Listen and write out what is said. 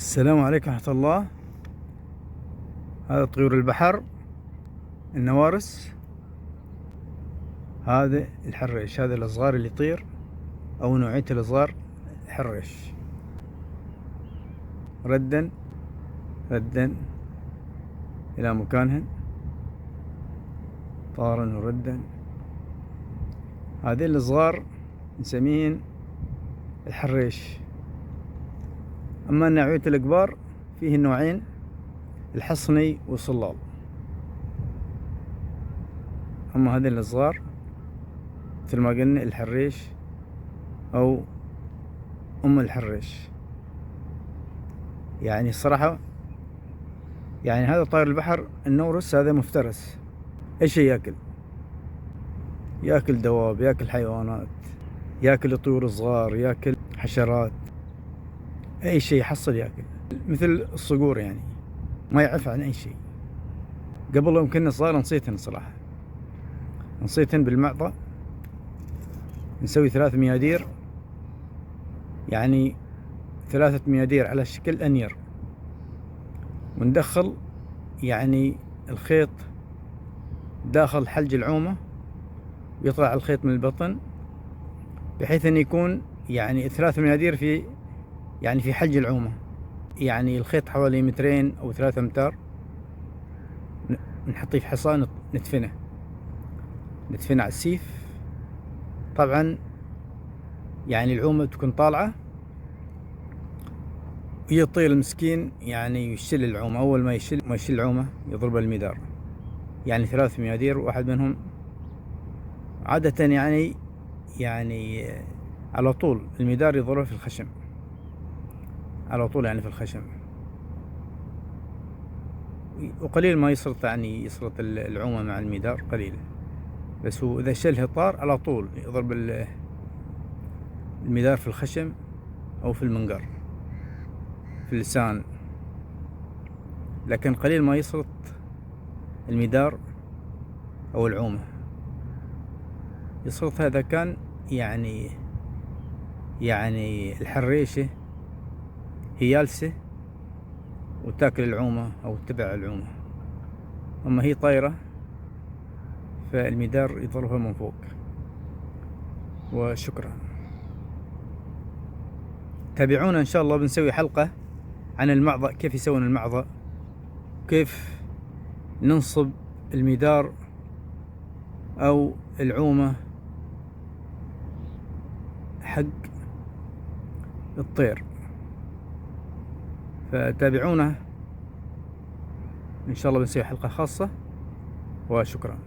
السلام عليكم ورحمة الله. هذا طيور البحر النوارس، هذا الحريش، هذا الصغار اللي يطير أو نوعية الصغار حريش. ردا إلى مكانهن، طارا وردا. هذه الصغار نسميهن الحريش. أما نوعية الكبار فيه نوعين، الحصني والصلال. أما هذين الصغار مثل ما قلنا الحريش أو أم الحريش. يعني الصراحة يعني هذا طائر البحر النورس هذا مفترس، أي شيء يأكل دواب، يأكل حيوانات، يأكل الطيور الصغار، يأكل حشرات، أي شيء يحصل يأكل، مثل الصقور. يعني ما يعرف عن أي شيء. قبل يوم كنا صغار نصيتهن صراحة، نصيتهن بالمعطى، نسوي 3 ميادير، يعني 3 ميادير على شكل أنير، وندخل يعني الخيط داخل حلج العومة، ويطلع الخيط من البطن، بحيث أن يكون يعني 3 ميادير في حلج العومة. يعني الخيط حوالي 2 أو 3 أمتار، نحطيه في حصان ندفنه على السيف. طبعا يعني العومة تكون طالعة، ويطير المسكين يعني يشل العومة. أول ما يشل العومة يضرب المدار، يعني 3 ميادير، واحد منهم عادة يعني على طول المدار يضرب في الخشم على طول، يعني في الخشم، وقليل ما يسرط، يعني يسرط العومة مع المدار قليل. بس هو إذا شلها طار على طول يضرب المدار في الخشم أو في المنقار في اللسان، لكن قليل ما يسرط المدار أو العومة. يسرط هذا كان يعني الحريشة هي جالسة وتاكل العومة أو تتبع العومة. أما هي طايرة فالمدار يضربها من فوق. وشكرا، تابعونا إن شاء الله، بنسوي حلقة عن المعضة، كيف يسوون المعضة، كيف ننصب المدار أو العومة حق الطير. فتابعونا إن شاء الله، بنسوي حلقة خاصة. وشكرا.